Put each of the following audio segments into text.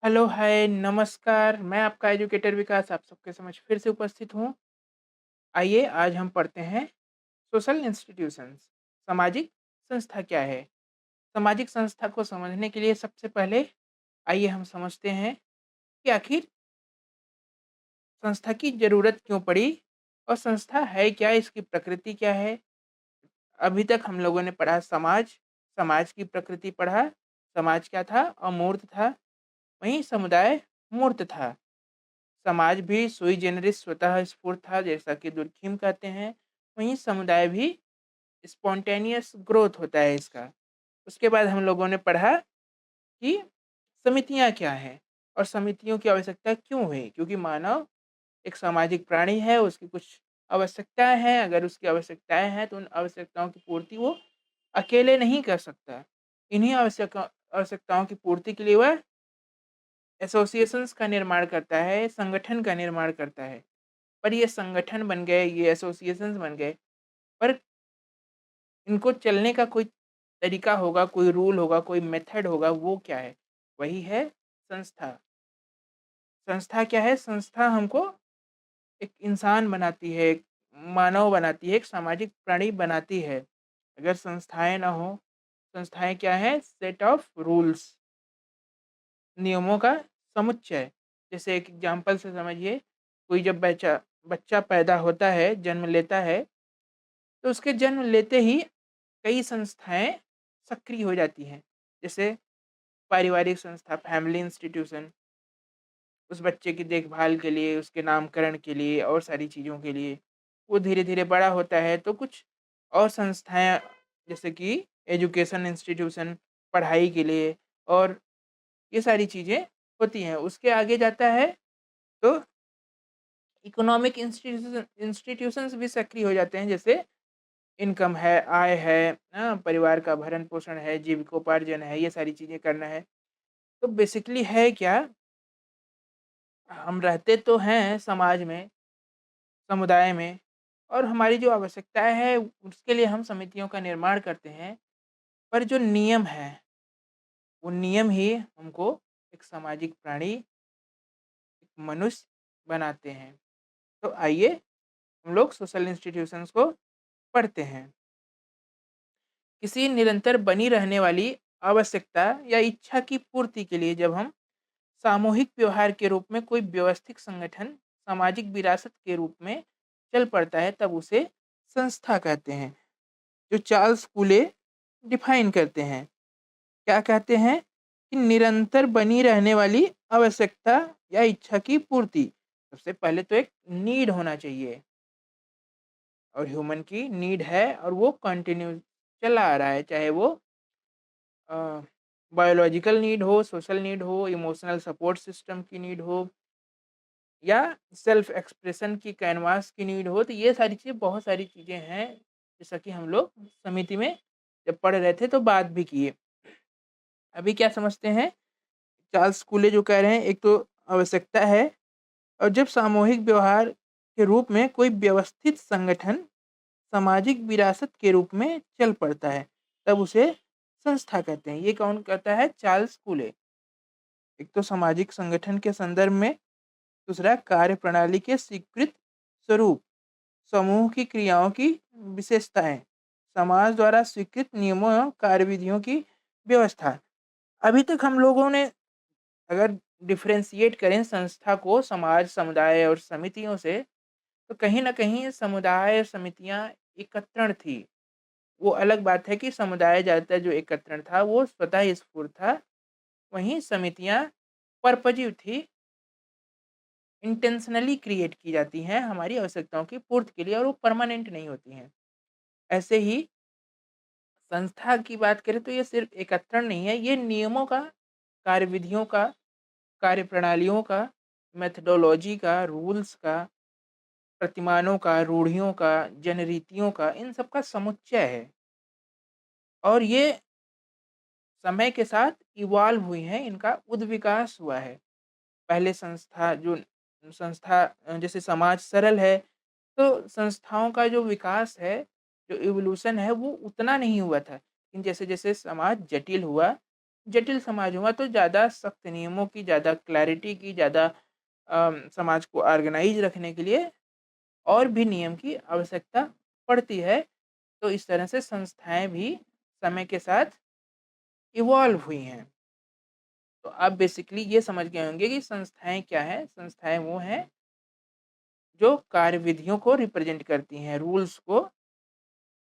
Hello, हाय, नमस्कार। मैं आपका एजुकेटर विकास आप सबके समक्ष फिर से उपस्थित हूँ। आइए आज हम पढ़ते हैं सोशल इंस्टीट्यूशंस। सामाजिक संस्था क्या है? सामाजिक संस्था को समझने के लिए सबसे पहले आइए हम समझते हैं कि आखिर संस्था की ज़रूरत क्यों पड़ी और संस्था है क्या, इसकी प्रकृति क्या है? अभी तक हम लोगों ने पढ़ा समाज, समाज की प्रकृति पढ़ा। समाज क्या था? अमूर्त था। वहीं समुदाय मूर्त था। समाज भी सुई जेनरिस स्वतः स्फूर्त था, जैसा कि दुर्खिम कहते हैं। वहीं समुदाय भी स्पॉन्टेनियस ग्रोथ होता है इसका। उसके बाद हम लोगों ने पढ़ा कि समितियां क्या हैं और समितियों की आवश्यकता क्यों हुई, क्योंकि मानव एक सामाजिक प्राणी है, उसकी कुछ आवश्यकताएं हैं। अगर उसकी आवश्यकताएं हैं तो उन आवश्यकताओं की पूर्ति वो अकेले नहीं कर सकता। इन्हीं आवश्यकताओं की पूर्ति के लिए वह एसोसिएशंस का निर्माण करता है, संगठन का निर्माण करता है। पर ये संगठन बन गए, ये एसोसिएशंस बन गए, पर इनको चलने का कोई तरीका होगा, कोई रूल होगा, कोई मेथड होगा, वो क्या है? वही है संस्था। संस्था क्या है? संस्था हमको एक इंसान बनाती है, एक मानव बनाती है, एक सामाजिक प्राणी बनाती है। अगर संस्थाएँ ना हो, संस्थाएँ क्या हैं? सेट ऑफ रूल्स, नियमों का समुच्चय। जैसे एक एग्ज़ाम्पल से समझिए, कोई जब बच्चा बच्चा पैदा होता है, जन्म लेता है, तो उसके जन्म लेते ही कई संस्थाएँ सक्रिय हो जाती हैं। जैसे पारिवारिक संस्था, फैमिली इंस्टीट्यूशन, उस बच्चे की देखभाल के लिए, उसके नामकरण के लिए और सारी चीज़ों के लिए। वो धीरे-धीरे बड़ा होता है तो कुछ और संस्थाएँ, जैसे कि एजुकेशन इंस्टीट्यूशन, पढ़ाई के लिए, और ये सारी चीज़ें होती हैं। उसके आगे जाता है तो इकोनॉमिक इंस्टीट्यूशंस भी सक्रिय हो जाते हैं। जैसे इनकम है, आय है, परिवार का भरण-पोषण है, जीविकोपार्जन है, ये सारी चीज़ें करना है। तो बेसिकली है क्या, हम रहते तो हैं समाज में, समुदाय में, और हमारी जो आवश्यकताएँ हैं उसके लिए हम समितियों का निर्माण करते हैं। पर जो नियम हैं, वो नियम ही हमको एक सामाजिक प्राणी, एक मनुष्य बनाते हैं। तो आइए हम लोग सोशल इंस्टीट्यूशंस को पढ़ते हैं। किसी निरंतर बनी रहने वाली आवश्यकता या इच्छा की पूर्ति के लिए जब हम सामूहिक व्यवहार के रूप में कोई व्यवस्थित संगठन सामाजिक विरासत के रूप में चल पड़ता है, तब उसे संस्था कहते हैं। जो चार्ल्स कूले डिफाइन करते हैं, क्या कहते हैं कि निरंतर बनी रहने वाली आवश्यकता या इच्छा की पूर्ति। सबसे पहले तो एक नीड होना चाहिए, और ह्यूमन की नीड है और वो कंटिन्यू चला आ रहा है, चाहे वो बायोलॉजिकल नीड हो, सोशल नीड हो, इमोशनल सपोर्ट सिस्टम की नीड हो, या सेल्फ एक्सप्रेशन की कैनवास की नीड हो। तो ये सारी चीज़ें, बहुत सारी चीज़ें हैं, जैसा कि हम लोग समिति में जब पढ़ रहे थे तो बात भी किए। अभी क्या समझते हैं, चार्ल्स कूले जो कह रहे हैं, एक तो आवश्यकता है, और जब सामूहिक व्यवहार के रूप में कोई व्यवस्थित संगठन सामाजिक विरासत के रूप में चल पड़ता है, तब उसे संस्था कहते हैं। ये कौन कहता है? चार्ल्स कूले। एक तो सामाजिक संगठन के संदर्भ में, दूसरा कार्यप्रणाली के स्वीकृत स्वरूप, समूह की क्रियाओं की विशेषताएं, समाज द्वारा स्वीकृत नियमों एवं कार्यविधियों की व्यवस्था। अभी तक हम लोगों ने अगर डिफरेंशिएट करें संस्था को समाज, समुदाय और समितियों से, तो कहीं न कहीं समुदाय, समितियाँ एकत्रण थी। वो अलग बात है कि समुदाय ज़्यादातर जो एकत्रण था वो स्वतः स्फूर्त था, वहीं समितियाँ पर्पज़िव थी, इंटेंशनली क्रिएट की जाती हैं हमारी आवश्यकताओं की पूर्ति के लिए, और वो परमानेंट नहीं होती हैं। ऐसे ही संस्था की बात करें तो ये सिर्फ़ एकत्रण नहीं है, ये नियमों का, कार्यविधियों का, कार्यप्रणालियों का, मेथोडोलॉजी का, रूल्स का, प्रतिमानों का, रूढ़ियों का, जनरीतियों का, इन सब का समुच्चय है। और ये समय के साथ इवॉल्व हुई हैं, इनका उद्विकास हुआ है। पहले संस्था जैसे समाज सरल है, तो संस्थाओं का जो विकास है, जो इवोल्यूशन है, वो उतना नहीं हुआ था। लेकिन जैसे-जैसे समाज जटिल हुआ, जटिल समाज हुआ तो ज़्यादा सख्त नियमों की, ज़्यादा क्लैरिटी की, ज़्यादा समाज को ऑर्गेनाइज़ रखने के लिए और भी नियम की आवश्यकता पड़ती है। तो इस तरह से संस्थाएँ भी समय के साथ इवॉल्व हुई हैं। तो आप बेसिकली ये समझ गए होंगे कि संस्थाएँ क्या हैं? संस्थाएँ वो हैं जो कार्यविधियों को रिप्रेज़ेंट करती हैं, रूल्स को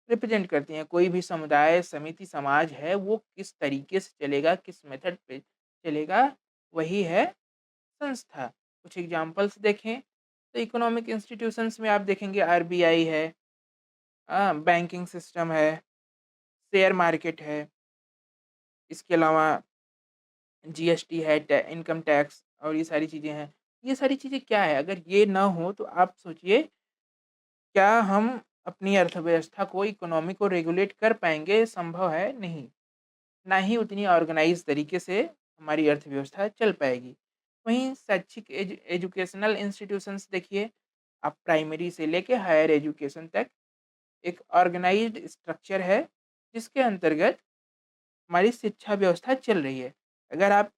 रिप्रेज़ेंट करती हैं। कोई भी समुदाय, समिति, समाज है, वो किस तरीके से चलेगा, किस मेथड पे चलेगा, वही है संस्था। कुछ एग्ज़ाम्पल्स देखें, तो इकोनॉमिक इंस्टीट्यूशंस में आप देखेंगे आरबीआई है, बैंकिंग सिस्टम है, शेयर मार्केट है, इसके अलावा जीएसटी है, इनकम टैक्स और ये सारी चीज़ें हैं। ये सारी चीज़ें क्या है? अगर ये ना हो तो आप सोचिए, क्या हम अपनी अर्थव्यवस्था को, इकोनॉमी को रेगुलेट कर पाएंगे? संभव है नहीं। ना ही उतनी ऑर्गेनाइज तरीके से हमारी अर्थव्यवस्था चल पाएगी। वहीं शैक्षिक एजुकेशनल इंस्टीट्यूशंस देखिए, आप प्राइमरी से लेके हायर एजुकेशन तक एक ऑर्गेनाइज्ड स्ट्रक्चर है, जिसके अंतर्गत हमारी शिक्षा व्यवस्था चल रही है। अगर आप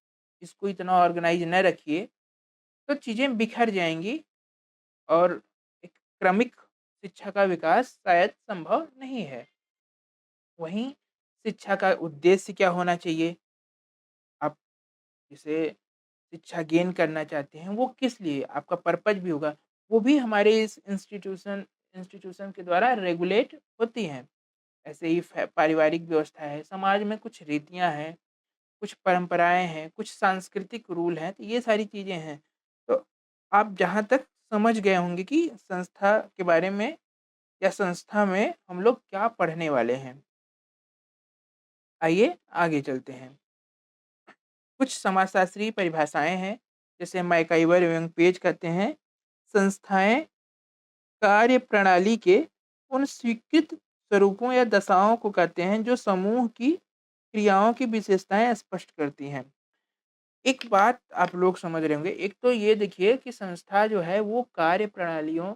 इसको इतना ऑर्गेनाइज न रखिए, तो चीज़ें बिखर जाएँगी और एक क्रमिक शिक्षा का विकास शायद संभव नहीं है। वहीं शिक्षा का उद्देश्य क्या होना चाहिए? आप जिसे शिक्षा गेन करना चाहते हैं, वो किस लिए? आपका पर्पज़ भी होगा, वो भी हमारे इस इंस्टीट्यूशन के द्वारा रेगुलेट होती हैं। ऐसे ही पारिवारिक व्यवस्था है, समाज में कुछ रीतियाँ हैं, कुछ परंपराएँ हैं, कुछ सांस्कृतिक रूल हैं, तो ये सारी चीज़ें हैं। तो आप जहाँ तक समझ गए होंगे कि संस्था के बारे में या संस्था में हम लोग क्या पढ़ने वाले हैं। आइए आगे चलते हैं। कुछ समाजशास्त्रीय परिभाषाएँ हैं, जैसे मैकइवर एवं पेज कहते हैं, संस्थाएँ कार्यप्रणाली के उन स्वीकृत स्वरूपों या दशाओं को कहते हैं जो समूह की क्रियाओं की विशेषताएँ स्पष्ट करती हैं। एक बात आप लोग समझ रहे होंगे, एक तो ये देखिए कि संस्था जो है वो कार्यप्रणालियों,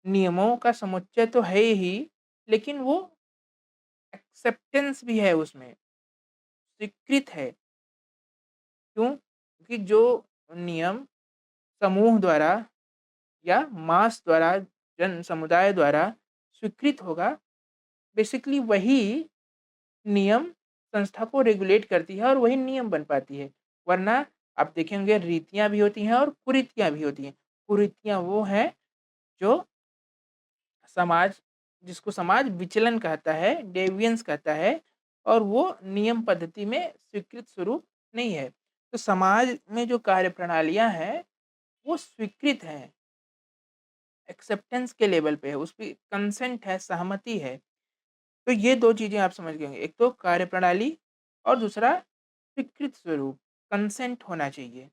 नियमों का समुच्चय तो है ही, लेकिन वो एक्सेप्टेंस भी है उसमें, स्वीकृत है। क्यों? क्योंकि जो नियम समूह द्वारा या मास द्वारा, जन समुदाय द्वारा स्वीकृत होगा, बेसिकली वही नियम संस्था को रेगुलेट करती है और वही नियम बन पाती है। वरना आप देखेंगे रीतियाँ भी होती हैं और कुरीतियाँ भी होती हैं। कुरीतियाँ वो हैं जो समाज जिसको समाज विचलन कहता है, डेविएंस कहता है, और वो नियम पद्धति में स्वीकृत स्वरूप नहीं है। तो समाज में जो कार्यप्रणालियाँ हैं, वो स्वीकृत हैं, एक्सेप्टेंस के लेवल पे है, उस पे कंसेंट है, सहमति है। तो ये 2 चीज़ें आप समझ गए होंगे, एक तो कार्यप्रणाली और दूसरा स्वीकृत स्वरूप, कंसेंट होना चाहिए,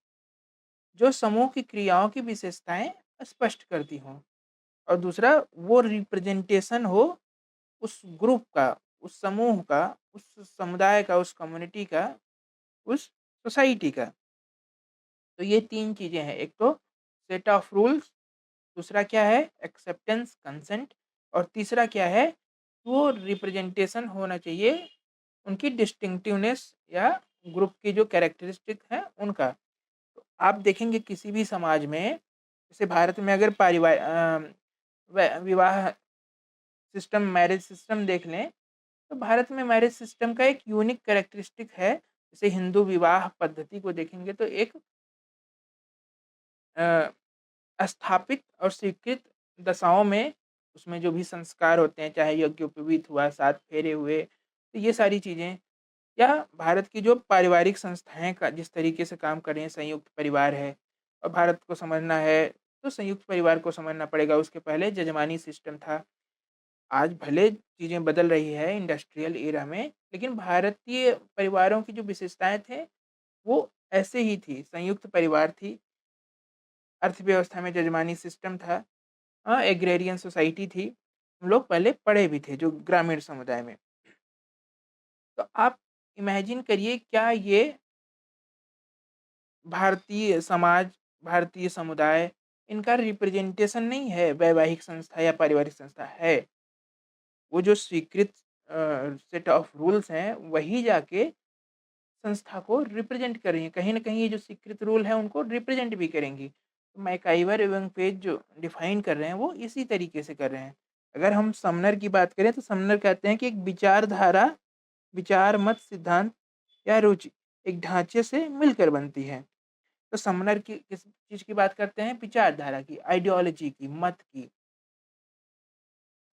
जो समूह की क्रियाओं की विशेषताएँ स्पष्ट करती हों। और दूसरा वो रिप्रेजेंटेशन हो उस ग्रुप का, उस समूह का, उस समुदाय का, उस कम्युनिटी का, उस सोसाइटी का। तो ये 3 चीज़ें हैं, एक तो सेट ऑफ रूल्स, दूसरा क्या है एक्सेप्टेंस, कंसेंट, और तीसरा क्या है, वो रिप्रेजेंटेशन होना चाहिए उनकी डिस्टिंक्टिवनेस या ग्रुप की जो कैरेक्टरिस्टिक है उनका। तो आप देखेंगे किसी भी समाज में, जैसे भारत में अगर विवाह सिस्टम, मैरिज सिस्टम देख लें, तो भारत में मैरिज सिस्टम का एक यूनिक कैरेक्टरिस्टिक है। जैसे हिंदू विवाह पद्धति को देखेंगे तो एक स्थापित और स्वीकृत दशाओं में उसमें जो भी संस्कार होते हैं, चाहे यज्ञोपवीत हुआ, 7 फेरे हुए, तो ये सारी चीज़ें, या भारत की जो पारिवारिक संस्थाएँ का जिस तरीके से काम कर रही हैं, संयुक्त परिवार है, और भारत को समझना है, तो संयुक्त परिवार को समझना पड़ेगा, उसके पहले जजमानी सिस्टम था। आज भले चीज़ें बदल रही है इंडस्ट्रियल एरा में, लेकिन भारतीय परिवारों की जो विशेषताएँ थे, वो ऐसे ही थी, संयुक्त परिवार थी, अर्थव्यवस्था में जजमानी सिस्टम था, एग्रेरियन सोसाइटी थी। हम लोग पहले पढ़े भी थे जो ग्रामीण समुदाय में। तो आप इमेजिन करिए, क्या ये भारतीय समाज, भारतीय समुदाय, इनका रिप्रेजेंटेशन नहीं है? वैवाहिक संस्था या पारिवारिक संस्था है। वो जो स्वीकृत सेट ऑफ रूल्स हैं, वही जाके संस्था को रिप्रेजेंट कर रही हैं। कहीं न कहीं ये जो स्वीकृत रूल है उनको रिप्रेजेंट भी करेंगी। तो मैकाइवर एवं पेज जो डिफ़ाइन कर रहे हैं वो इसी तरीके से कर रहे हैं। अगर हम समनर की बात करें तो समनर कहते हैं कि एक विचारधारा, विचार, मत, सिद्धांत या रुचि एक ढाँचे से मिलकर बनती है। तो समनर की किस चीज़ की बात करते हैं? विचारधारा की, आइडियोलॉजी की, मत की।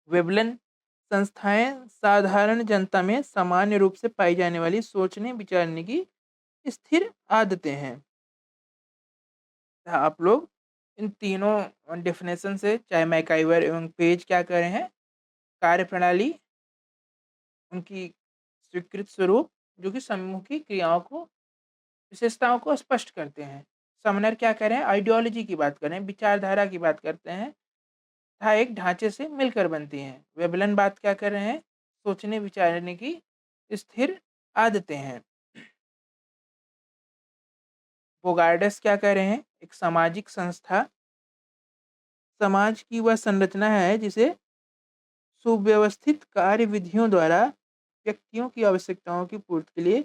वेवलन संस्थाएँ साधारण जनता में सामान्य रूप से पाई जाने वाली सोचने-विचारने की स्थिर आदतें हैं। आप लोग इन तीनों डेफ़िनेशन से चाहे मैकाइवर एवं पेज क्या कह रहे हैं, कार्यप्रणाली, उनकी स्वीकृत स्वरूप जो कि समूह की क्रियाओं को, विशेषताओं को स्पष्ट करते हैं। समनर क्या कह रहे हैं? आइडियोलॉजी की बात कर रहे हैं, विचारधारा की बात करते हैं तथा एक ढाँचे से मिलकर बनती हैं। वेबलन बात क्या कर रहे हैं? सोचने-विचारने की स्थिर आदतें हैं। बोगार्डस क्या कह रहे हैं? एक सामाजिक संस्था समाज की वह संरचना है जिसे सुव्यवस्थित कार्यविधियों द्वारा व्यक्तियों की आवश्यकताओं की पूर्ति के लिए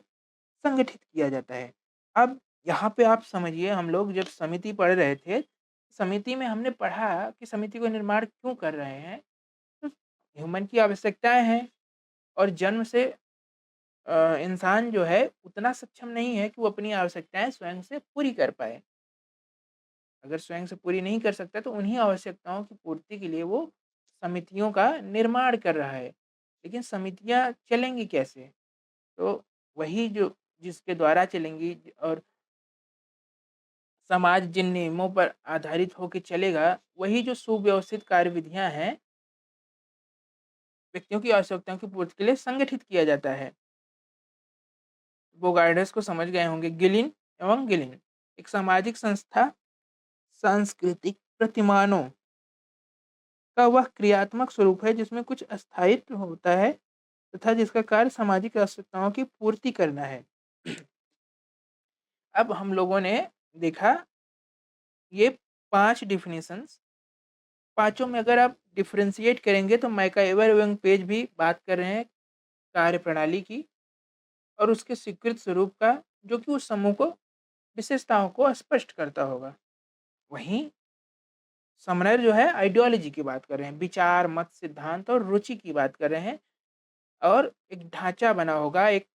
संगठित किया जाता है। अब यहाँ पे आप समझिए, हम लोग जब समिति पढ़ रहे थे, समिति में हमने पढ़ा कि समिति का निर्माण क्यों कर रहे हैं? तो ह्यूमन की आवश्यकताएँ हैं और जन्म से इंसान जो है उतना सक्षम नहीं है कि वो अपनी आवश्यकताएँ स्वयं से पूरी कर पाए। अगर स्वयं से पूरी नहीं कर सकता तो उन्हीं आवश्यकताओं की पूर्ति के लिए वो समितियों का निर्माण कर रहा है। लेकिन समितियाँ चलेंगी कैसे? तो वही जो जिसके द्वारा चलेंगी और समाज जिन नियमों पर आधारित होके चलेगा, वही जो सुव्यवस्थित कार्यविधियाँ हैं, व्यक्तियों की आवश्यकताओं की पूर्ति के लिए संगठित किया जाता है। बोगार्डस को समझ गए होंगे। गिलिन एवं गिलिन एक सामाजिक संस्था सांस्कृतिक प्रतिमानों का वह क्रियात्मक स्वरूप है जिसमें कुछ स्थायित्व होता है तथा जिसका कार्य सामाजिक आवश्यकताओं की पूर्ति करना है। अब हम लोगों ने देखा ये 5 डेफिनेशंस, पाँचों में अगर आप डिफरेंशिएट करेंगे तो मैकाइवर एवं पेज भी बात कर रहे हैं कार्यप्रणाली की और उसके स्वीकृत स्वरूप का, जो कि उस समूह को, विशेषताओं को स्पष्ट करता होगा। वहीं समनर जो है आइडियोलॉजी की बात कर रहे हैं, विचार, मत, सिद्धांत और रुचि की बात कर रहे हैं और एक ढांचा बना होगा, एक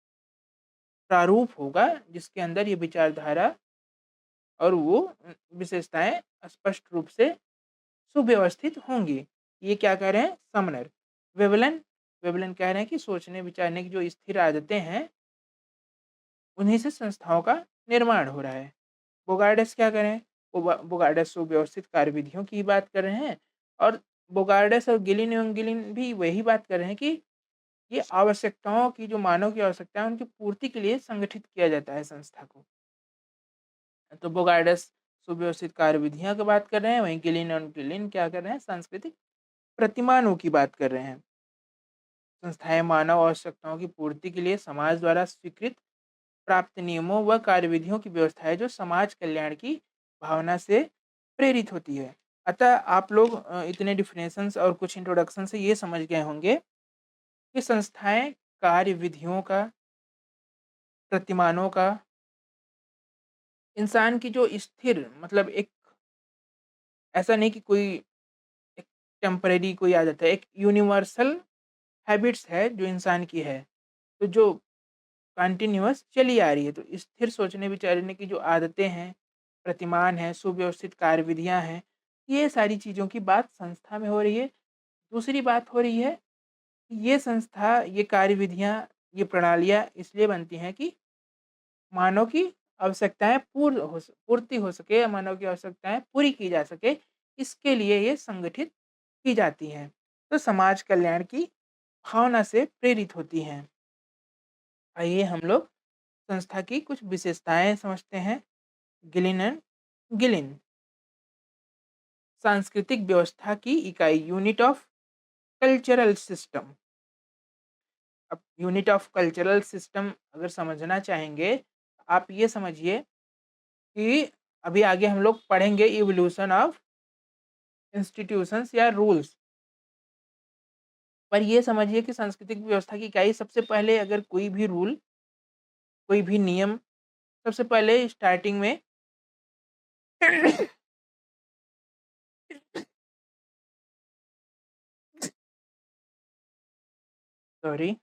प्रारूप होगा जिसके अंदर ये विचारधारा और वो विशेषताएँ स्पष्ट रूप से सुव्यवस्थित होंगी। ये क्या कह रहे हैं? समनर। वेवलन वेवलन कह रहे हैं कि सोचने-विचारने की जो स्थिर आदतें हैं, उन्हीं से संस्थाओं का निर्माण हो रहा है। बोगार्डस क्या कर रहे हैं? बोगार्डस सुव्यवस्थित कार्यविधियों की बात कर रहे हैं और बोगार्डस और गिलिन एवं गिलिन भी वही बात कर रहे हैं कि ये आवश्यकताओं की, जो मानव की आवश्यकता है, उनकी पूर्ति के लिए संगठित किया जाता है संस्था को। तो बोगार्डस सुव्यवस्थित कार्यविधियाँ की बात कर रहे हैं, वहीं गिलिन और गिलिन क्या कर रहे हैं? सांस्कृतिक प्रतिमानों की बात कर रहे हैं। संस्थाएँ मानव आवश्यकताओं की पूर्ति के लिए समाज द्वारा स्वीकृत प्राप्त नियमों व कार्यविधियों की व्यवस्था है जो समाज कल्याण की भावना से प्रेरित होती है। अतः आप लोग इतने डिफिनेशंस और कुछ इंट्रोडक्शन से ये समझ गए होंगे कि संस्थाएँ कार्यविधियों का, प्रतिमानों का, इंसान की जो स्थिर, मतलब एक, ऐसा नहीं कि कोई एक टेम्परेरी कोई आदत है, एक यूनिवर्सल हैबिट्स है जो इंसान की है, तो जो कंटिन्यूअस चली आ रही है। तो स्थिर सोचने-विचारने की जो आदतें हैं, प्रतिमान हैं, सुव्यवस्थित कार्यविधियाँ हैं, ये सारी चीज़ों की बात संस्था में हो रही है। दूसरी बात हो रही है, ये संस्था, ये कार्यविधियाँ, ये प्रणालियाँ इसलिए बनती हैं कि मानव की आवश्यकताएँ पूर्ति हो सके या मानव की आवश्यकताएँ पूरी की जा सके, इसके लिए ये संगठित की जाती हैं। तो समाज कल्याण की भावना से प्रेरित होती हैं। आइए हम लोग संस्था की कुछ विशेषताएँ समझते हैं। गिलिन एंड गिलिन सांस्कृतिक व्यवस्था की इकाई, यूनिट ऑफ कल्चरल सिस्टम। अब यूनिट ऑफ कल्चरल सिस्टम अगर समझना चाहेंगे, आप ये समझिए कि अभी आगे हम लोग पढ़ेंगे इवोल्यूशन ऑफ इंस्टीट्यूशंस या रूल्स। पर ये समझिए कि सांस्कृतिक व्यवस्था की इकाई, सबसे पहले अगर कोई भी रूल, कोई भी नियम सबसे पहले स्टार्टिंग में सॉरी।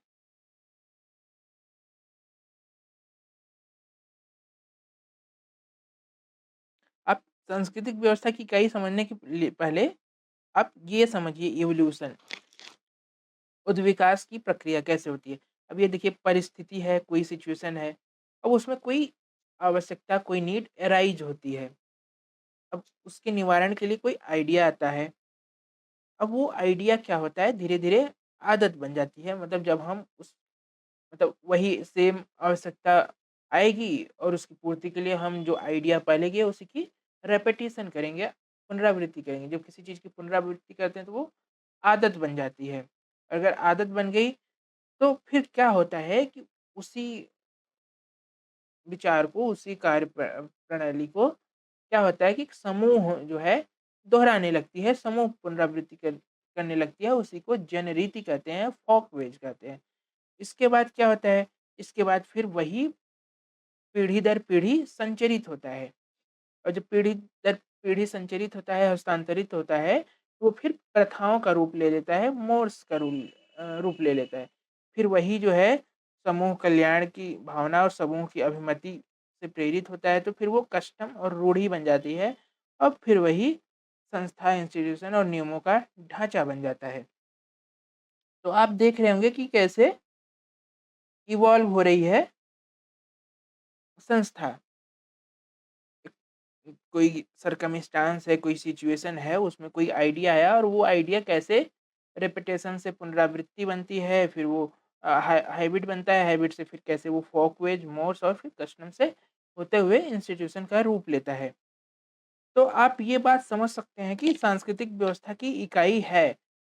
आप सांस्कृतिक व्यवस्था की इकाई समझने के लिए पहले आप ये समझिए इवोल्यूशन, उद्विकास की प्रक्रिया कैसे होती है। अब ये देखिए परिस्थिति है, कोई सिचुएशन है, अब उसमें कोई आवश्यकता, कोई नीड अराइज़ होती है। अब उसके निवारण के लिए कोई आइडिया आता है। अब वो आइडिया क्या होता है, धीरे-धीरे आदत बन जाती है। मतलब जब हम उस मतलब वही सेम आवश्यकता आएगी और उसकी पूर्ति के लिए हम जो आइडिया पहले किए उसी की रेपिटेशन करेंगे, पुनरावृत्ति करेंगे। जब किसी चीज़ की पुनरावृत्ति करते हैं तो वो आदत बन जाती है। अगर आदत बन गई तो फिर क्या होता है कि उसी विचार को, उसी कार्य प्रणाली को क्या होता है कि एक समूह जो है दोहराने लगती है, समूह पुनरावृत्ति करने लगती है, उसी को जनरीति कहते हैं, फ़ोकवेज कहते हैं। इसके बाद क्या होता है, इसके बाद फिर वही पीढ़ी दर पीढ़ी संचरित होता है और जब पीढ़ी दर पीढ़ी संचरित होता है, हस्तांतरित होता है, वो फिर प्रथाओं का रूप ले लेता है, मोर्स का रूप ले लेता है। फिर वही जो है समूह कल्याण की भावना और समूह की अभिमति से प्रेरित होता है, तो फिर वो कस्टम और रूढ़ी बन जाती है और फिर वही संस्था, इंस्टीट्यूशन और नियमों का ढाँचा बन जाता है। तो आप देख रहे होंगे कि कैसे इवॉल्व हो रही है संस्था। कोई सरकमस्टांस है, कोई सिचुएशन है, उसमें कोई आइडिया आया और वो आइडिया कैसे रेपिटेशन से पुनरावृत्ति बनती है, फिर वो हैबिट बनता है, हैबिट से फिर कैसे वो फ़ोकवेज, मोर्स और फिर कस्टम से होते हुए इंस्टीट्यूशन का रूप लेता है। तो आप ये बात समझ सकते हैं कि सांस्कृतिक व्यवस्था की इकाई है,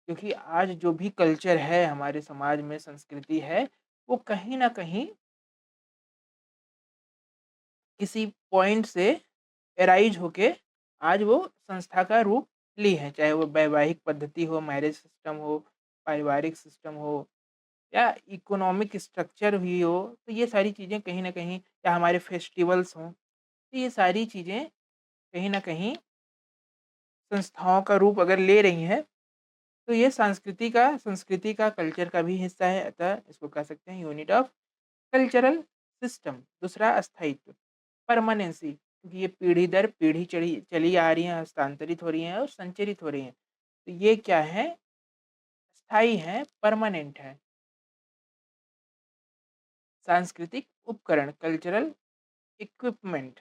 क्योंकि आज जो भी कल्चर है, हमारे समाज में संस्कृति है, वो कहीं न कहीं किसी पॉइंट से एराइज़ होके आज वो संस्था का रूप ली है, चाहे वो वैवाहिक पद्धति हो, मैरिज सिस्टम हो, पारिवारिक सिस्टम हो या इकोनॉमिक स्ट्रक्चर भी हो, तो ये सारी चीज़ें कहीं न कहीं या हमारे फेस्टिवल्स हों, तो ये सारी चीज़ें कहीं न कहीं संस्थाओं का रूप अगर ले रही हैं, तो ये संस्कृति का, कल्चर का भी हिस्सा है, अतः इसको कह सकते हैं यूनिट ऑफ कल्चरल सिस्टम। दूसरा अस्थायित्व, परमानेंसी, क्योंकि ये पीढ़ी दर पीढ़ी चढ़ी चली आ रही हैं, हस्तांतरित हो रही हैं और संचरित हो रही हैं। तो ये क्या है? स्थायी हैं, परमानेंट हैं। सांस्कृतिक उपकरण, कल्चरल इक्विपमेंट।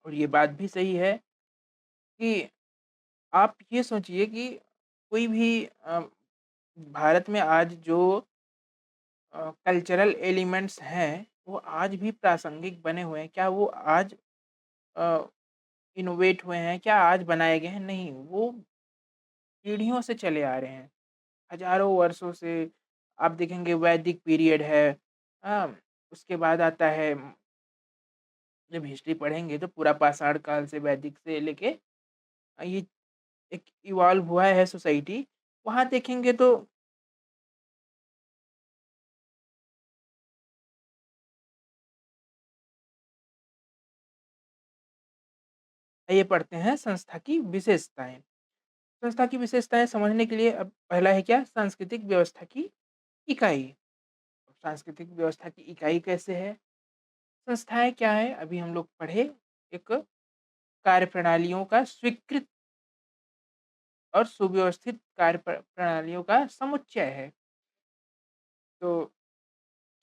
और ये बात भी सही है कि आप ये सोचिए कि कोई भी भारत में आज जो कल्चरल एलिमेंट्स हैं, वो आज भी प्रासंगिक बने हुए हैं। क्या वो आज अ, इनोवेट हुए हैं? क्या आज बनाए गए हैं? नहीं, वो पीढ़ियों से चले आ रहे हैं। हज़ारों वर्षों से आप देखेंगे वैदिक पीरियड है, हाँ, उसके बाद आता है जब हिस्ट्री पढ़ेंगे तो पूरा पाषाण काल से वैदिक से लेके ये एक इवॉल्व हुआ है सोसाइटी। वहाँ देखेंगे तो ये पढ़ते हैं संस्था की विशेषताएँ। संस्था की विशेषताएँ समझने के लिए अब पहला है क्या? सांस्कृतिक व्यवस्था की इकाई। सांस्कृतिक व्यवस्था की इकाई कैसे है? संस्थाएँ क्या है? अभी हम लोग पढ़े, एक कार्यप्रणालियों का स्वीकृत और सुव्यवस्थित प्रणालियों का समुच्चय है। तो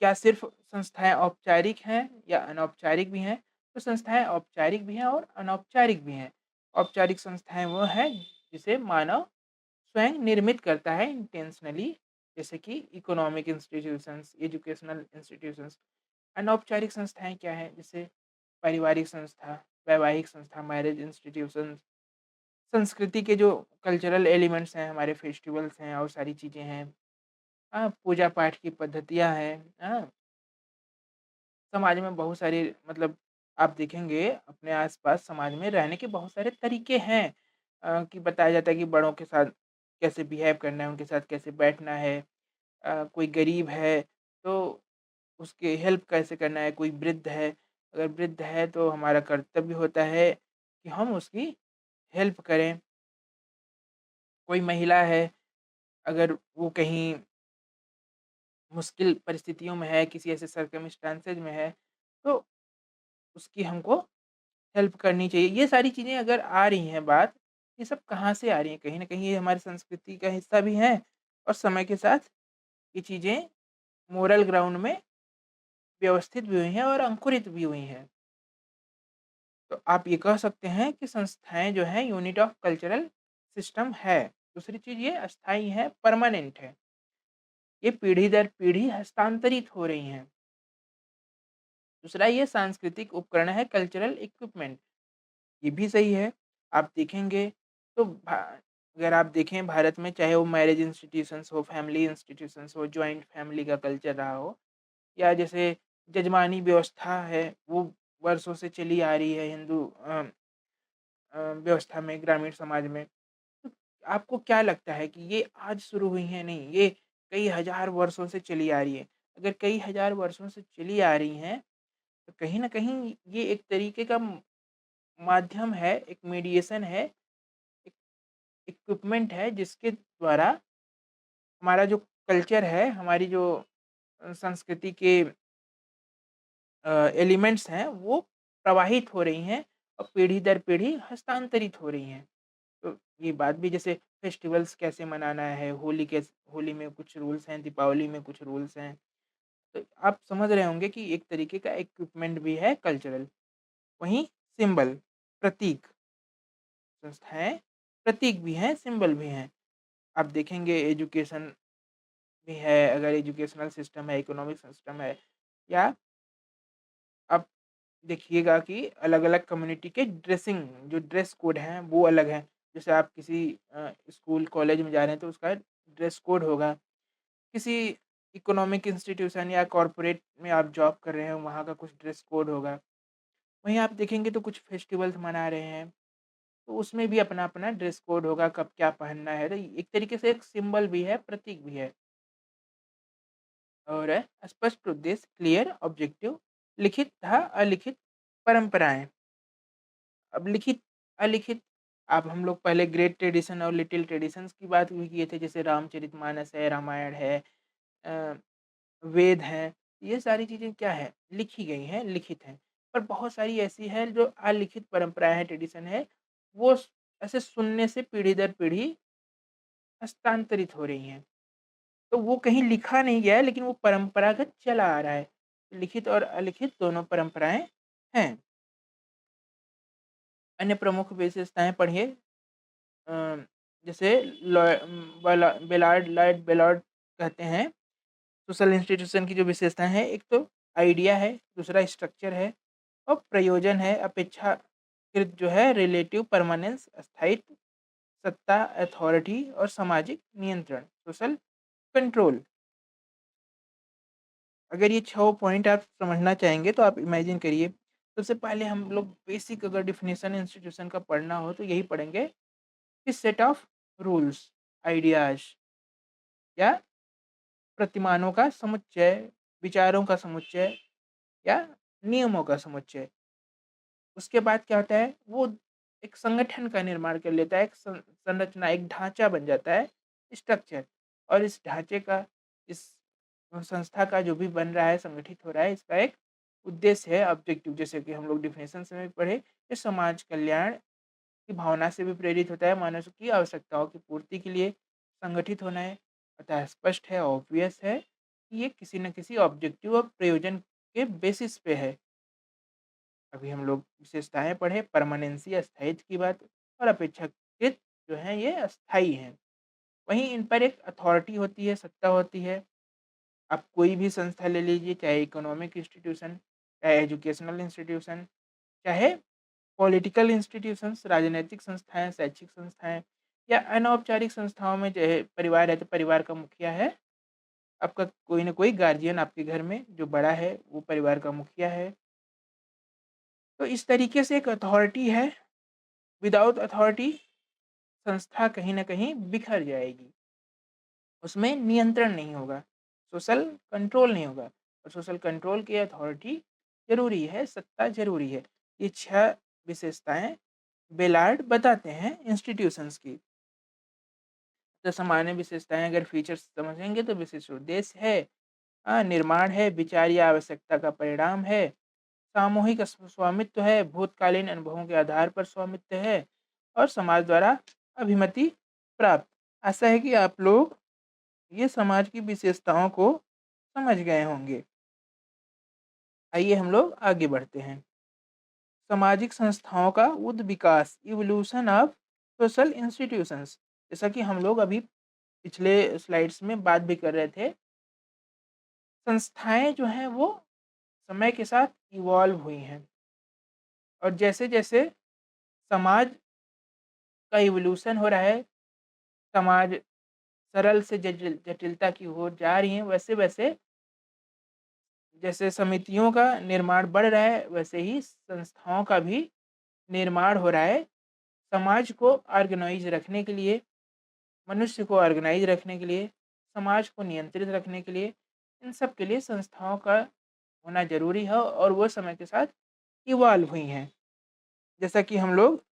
क्या सिर्फ़ संस्थाएँ औपचारिक हैं या अनौपचारिक भी हैं? तो संस्थाएँ औपचारिक भी हैं और अनौपचारिक भी हैं। औपचारिक संस्थाएँ वो हैं जिसे मानव स्वयं निर्मित करता है इंटेंशनली, जैसे कि इकोनॉमिक इंस्टीट्यूशंस, एजुकेशनल इंस्टीट्यूशंस। अनौपचारिक संस्थाएँ क्या हैं? जैसे पारिवारिक संस्था, वैवाहिक संस्था, मैरिज इंस्टीट्यूशंस, संस्कृति के जो कल्चरल एलिमेंट्स हैं, हमारे फेस्टिवल्स हैं और सारी चीज़ें हैं। पूजा-पाठ की पद्धतियाँ हैं, हाँ? समाज में बहुत सारे मतलब आप देखेंगे अपने आस-पास समाज में रहने के बहुत सारे तरीके हैं, कि बताया जाता है कि बड़ों के साथ कैसे बिहेव करना है, उनके साथ कैसे बैठना है। कोई गरीब है तो उसकी हेल्प कैसे करना है। कोई वृद्ध है, अगर वृद्ध है तो हमारा कर्तव्य होता है कि हम उसकी हेल्प करें। कोई महिला है, अगर वो कहीं मुश्किल परिस्थितियों में है, किसी ऐसे सर्कमस्टांसेस में है, तो उसकी हमको हेल्प करनी चाहिए। ये सारी चीज़ें अगर आ रही हैं बात, ये सब कहाँ से आ रही हैं? कहीं न कहीं ये हमारी संस्कृति का हिस्सा भी हैं और समय के साथ ये चीज़ें मोरल ग्राउंड में व्यवस्थित भी हुई हैं और अंकुरित भी हुई हैं। तो आप ये कह सकते हैं कि संस्थाएँ जो हैं यूनिट ऑफ कल्चरल सिस्टम है। दूसरी चीज़ ये अस्थायी है, परमानेंट है। ये पीढ़ी दर पीढ़ी हस्तांतरित हो रही हैं। दूसरा ये सांस्कृतिक उपकरण है, कल्चरल इक्विपमेंट। ये भी सही है। आप देखेंगे तो अगर आप देखें भारत में, चाहे वो मैरिज इंस्टीट्यूशंस हो, फैमिली इंस्टीट्यूशंस हो, जॉइंट फैमिली का कल्चर रहा हो, या जैसे जजमानी व्यवस्था है, वो वर्षों से चली आ रही है हिंदू व्यवस्था में, ग्रामीण समाज में। तो आपको क्या लगता है कि ये आज शुरू हुई हैं? नहीं, ये कई हज़ार वर्षों से चली आ रही है। अगर कई हज़ार वर्षों से चली आ रही हैं, तो कहीं न कहीं ये एक तरीके का माध्यम है, एक मीडिएशन है, एक इक्विपमेंट है जिसके द्वारा हमारा जो कल्चर है, हमारी जो संस्कृति के एलिमेंट्स हैं, वो प्रवाहित हो रही हैं और पीढ़ी दर पीढ़ी हस्तांतरित हो रही हैं। तो ये बात भी, जैसे फेस्टिवल्स कैसे मनाना है, होली में कुछ रूल्स हैं, दीपावली में कुछ रूल्स हैं। तो आप समझ रहे होंगे कि एक तरीके का इक्विपमेंट भी है कल्चरल। वहीं सिंबल, प्रतीक, संस्थाएँ प्रतीक भी हैं, सिंबल भी हैं। आप देखेंगे एजुकेशन भी है, अगर एजुकेशनल सिस्टम है, इकोनॉमिक सिस्टम है, या आप देखिएगा कि अलग-अलग कम्युनिटी के ड्रेसिंग, जो ड्रेस कोड हैं, वो अलग हैं। जैसे आप किसी स्कूल, कॉलेज में जा रहे हैं तो उसका ड्रेस कोड होगा। किसी इकोनॉमिक इंस्टीट्यूशन या कॉर्पोरेट में आप जॉब कर रहे हैं, वहाँ का कुछ ड्रेस कोड होगा। वहीं आप देखेंगे तो कुछ फेस्टिवल्स मना रहे हैं, तो उसमें भी अपना-अपना ड्रेस कोड होगा, कब क्या पहनना है। तो एक तरीके से एक सिंबल भी है, प्रतीक भी है। और स्पष्ट उद्देश्य, क्लियर ऑब्जेक्टिव, लिखित तथा अलिखित परंपराएं। अब लिखित अलिखित, आप हम लोग पहले ग्रेट ट्रेडिशन और लिटिल ट्रेडिशंस की बात भी किए थे, जैसे रामचरितमानस है, रामायण है, अ, वेद हैं। ये सारी चीज़ें क्या है, लिखी गई हैं, लिखित हैं। पर बहुत सारी ऐसी है जो अलिखित परंपराएं हैं, ट्रेडिशन है, वो ऐसे सुनने से पीढ़ी दर पीढ़ी हस्तांतरित हो रही हैं। तो वो कहीं लिखा नहीं गया है, लेकिन वो परंपरागत चला आ रहा है। लिखित और अलिखित दोनों परंपराएँ हैं। अन्य प्रमुख विशेषताएँ पढ़िए, अ, जैसे लॉयड बेलार्ड कहते हैं, सोशल इंस्टीट्यूशन की जो विशेषताएँ हैं, एक तो आइडिया है, दूसरा स्ट्रक्चर है और प्रयोजन है, अपेक्षाकृत जो है रिलेटिव परमानेंस, स्थायित्व, सत्ता, अथॉरिटी और सामाजिक नियंत्रण, सोशल कंट्रोल। अगर ये 6 पॉइंट आप समझना चाहेंगे तो आप इमेजिन करिए, सबसे पहले हम लोग बेसिक अगर डेफिनेशन इंस्टीट्यूशन का पढ़ना हो तो यही पढ़ेंगे कि सेट ऑफ रूल्स, आइडियाज़ या प्रतिमानों का समुच्चय, विचारों का समुच्चय या नियमों का समुच्चय। उसके बाद क्या होता है, वो एक संगठन का निर्माण कर लेता है, एक संरचना, एक ढांचा बन जाता है, स्ट्रक्चर। और इस ढांचे का, इस संस्था का जो भी बन रहा है, संगठित हो रहा है, इसका एक उद्देश्य है, ऑब्जेक्टिव, जैसे कि हम लोग डिफिनेशन में भी पढ़े, ये समाज कल्याण की भावना से भी प्रेरित होता है, मानव की आवश्यकताओं की पूर्ति के लिए संगठित होना है। अतः स्पष्ट है, ऑब्वियस है कि ये किसी न किसी ऑब्जेक्टिव और प्रयोजन के बेसिस पे है। अभी हम लोग विशेषताएँ पढ़े, परमानेंसी, अस्थायित्व की बात, और अपेक्षाकृत जो हैं ये अस्थायी हैं। वहीं इन पर एक अथॉरिटी होती है, सत्ता होती है। आप कोई भी संस्था ले लीजिए, चाहे इकोनॉमिक इंस्टीट्यूशन, चाहे एजुकेशनल इंस्टीट्यूशन, चाहे पॉलिटिकल इंस्टीट्यूशंस, राजनैतिक संस्थाएँ, शैक्षिक संस्थाएँ या अनौपचारिक संस्थाओं में, चाहे परिवार है तो परिवार का मुखिया है, आपका कोई न कोई गार्जियन आपके घर में जो बड़ा है, वो परिवार का मुखिया है। तो इस तरीके से एक अथॉरिटी है, विदाउट अथॉरिटी संस्था कहीं न कहीं बिखर जाएगी। उसमें नियंत्रण नहीं होगा, सोशल कंट्रोल नहीं होगा। और सोशल कंट्रोल की अथॉरिटी ज़रूरी है, सत्ता ज़रूरी है। ये 6 विशेषताएँ बेलार्ड बताते हैं इंस्टीट्यूशंस की। तो सामान्य विशेषताएँ अगर फीचर्स समझेंगे तो विशिष्ट उद्देश्य है, निर्माण है, विचार या आवश्यकता का परिणाम है, सामूहिक स्वामित्व है, भूतकालीन अनुभवों के आधार पर स्वामित्व है और समाज द्वारा अभिमति प्राप्त। आशा है कि आप लोग ये समाज की विशेषताओं को समझ गए होंगे। आइए हम लोग आगे बढ़ते हैं। सामाजिक संस्थाओं का उद विकास, इवोल्यूशन ऑफ सोशल इंस्टीट्यूशंस। जैसा कि हम लोग अभी पिछले स्लाइड्स में बात भी कर रहे थे, संस्थाएं जो हैं वो समय के साथ इवॉल्व हुई हैं और जैसे-जैसे समाज का इवोल्यूशन हो रहा है, समाज सरल से जटिलता की ओर जा रही हैं, वैसे-वैसे जैसे समितियों का निर्माण बढ़ रहा है, वैसे ही संस्थाओं का भी निर्माण हो रहा है। समाज को ऑर्गेनाइज़ रखने के लिए, मनुष्य को ऑर्गेनाइज़ रखने के लिए, समाज को नियंत्रित रखने के लिए, इन सब के लिए संस्थाओं का होना ज़रूरी है और वो समय के साथ इवॉल्व हुई हैं। जैसा कि हम लोग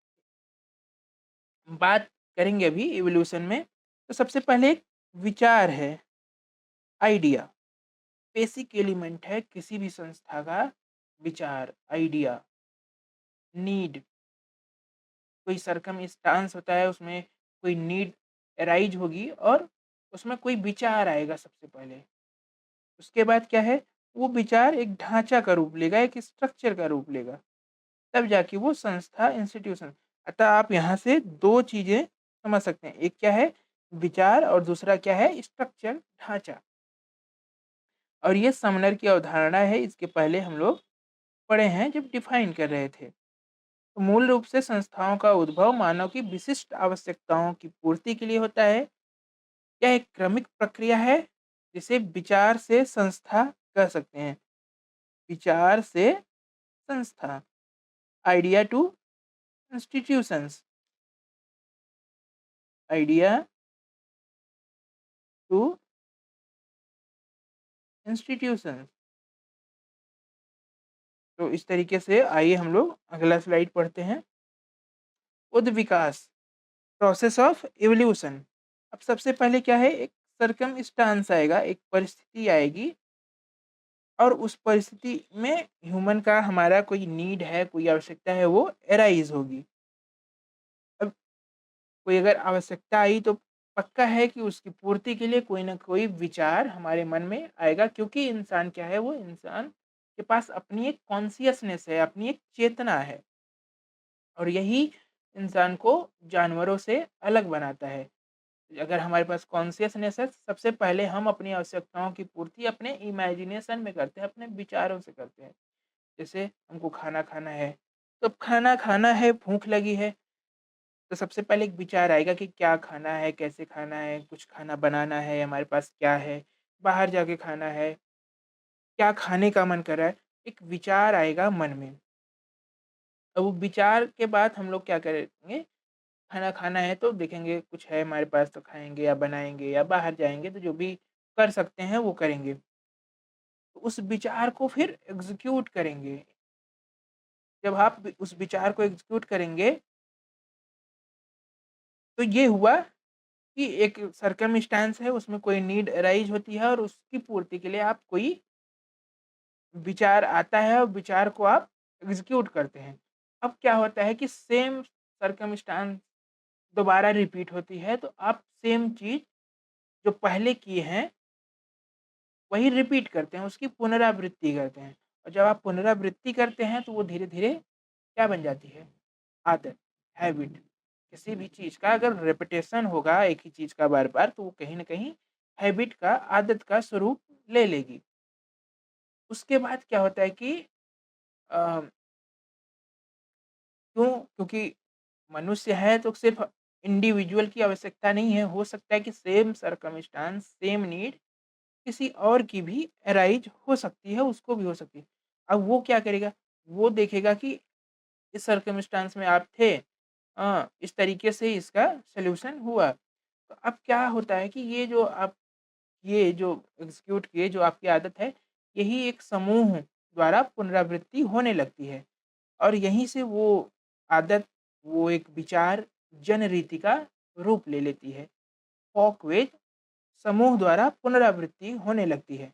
बात करेंगे अभी इवोल्यूशन में, तो सबसे पहले एक विचार है, आइडिया। बेसिक एलिमेंट है किसी भी संस्था का विचार, आइडिया, नीड। कोई सरकमस्टांस होता है, उसमें कोई नीड अराइज होगी और उसमें कोई विचार आएगा सबसे पहले। उसके बाद क्या है, वो विचार एक ढांचा का रूप लेगा, एक स्ट्रक्चर का रूप लेगा, तब जाके वो संस्था, इंस्टीट्यूशन। अतः आप यहाँ से 2 चीज़ें समझ सकते हैं, एक क्या है विचार और दूसरा क्या है स्ट्रक्चर, ढांचा। और ये समनर की अवधारणा है, इसके पहले हम लोग पढ़े हैं जब डिफाइन कर रहे थे। तो मूल रूप से संस्थाओं का उद्भव मानव की विशिष्ट आवश्यकताओं की पूर्ति के लिए होता है। यह एक क्रमिक प्रक्रिया है जिसे विचार से संस्था कह सकते हैं। विचार से संस्था, idea to institutions, idea to institutions. तो इस तरीके से आइए हम लोग अगला स्लाइड पढ़ते हैं। उद विकास, प्रोसेस ऑफ इवोल्यूशन। अब सबसे पहले क्या है, एक सरकमस्टांस आएगा, एक परिस्थिति आएगी और उस परिस्थिति में ह्यूमन का, हमारा कोई नीड है, कोई आवश्यकता है, वो अराइज होगी। अब कोई अगर आवश्यकता आई तो पक्का है कि उसकी पूर्ति के लिए कोई ना कोई विचार हमारे मन में आएगा, क्योंकि इंसान क्या है, वो इंसान के पास अपनी एक कॉन्शियसनेस है, अपनी एक चेतना है और यही इंसान को जानवरों से अलग बनाता है। अगर हमारे पास कॉन्शियसनेस है, सबसे पहले हम अपनी आवश्यकताओं की पूर्ति अपने इमेजिनेशन में करते हैं, अपने विचारों से करते हैं। जैसे हमको खाना खाना है, तो अब खाना खाना है, भूख लगी है, तो सबसे पहले एक विचार आएगा कि क्या खाना है, कैसे खाना है, कुछ खाना बनाना है, हमारे पास क्या है, बाहर जाके खाना है, क्या खाने का मन कर रहा है, एक विचार आएगा मन में। अब वो विचार के बाद हम लोग क्या करेंगे, खाना खाना है तो देखेंगे कुछ है हमारे पास तो खाएँगे या बनाएँगे या बाहर जाएँगे तो जो भी कर सकते हैं वो करेंगे। तो उस विचार को फिर एग्ज़ीक्यूट करेंगे। जब आप उस विचार को एग्ज़ीक्यूट करेंगे, तो ये हुआ कि एक सर्कमस्टेंस है, उसमें कोई नीड अराइज़ होती है और उसकी पूर्ति के लिए आप कोई विचार आता है और विचार को आप एग्ज़ीक्यूट करते हैं। अब क्या होता है कि सेम सर्कमस्टेंस दोबारा रिपीट होती है, तो आप सेम चीज़ जो पहले किए हैं वही रिपीट करते हैं, उसकी पुनरावृत्ति करते हैं और जब आप पुनरावृत्ति करते हैं तो वो धीरे-धीरे क्या बन जाती है? आदत, हैबिट। किसी भी चीज़ का अगर रिपिटेशन होगा एक ही चीज़ का बार-बार, तो वो कहीं न कहीं हैबिट का, आदत का स्वरूप ले लेगी। उसके बाद क्या होता है कि अ, क्योंकि मनुष्य है तो सिर्फ़ इंडिविजुअल की आवश्यकता नहीं है, हो सकता है कि सेम सर्कमस्टेंस, सेम नीड किसी और की भी अराइज़ हो सकती है, उसको भी हो सकती है। अब वो क्या करेगा, वो देखेगा कि इस सर्कमस्टेंस में आप थे, इस तरीके से इसका सॉल्यूशन हुआ। तो अब क्या होता है कि ये जो आप, ये जो एग्ज़ीक्यूट किए, जो आपकी आदत है, यही एक समूह द्वारा पुनरावृत्ति होने लगती है और यहीं से वो आदत, वो एक विचार जनरीति का रूप ले लेती है। फॉकवेज समूह द्वारा पुनरावृत्ति होने लगती है।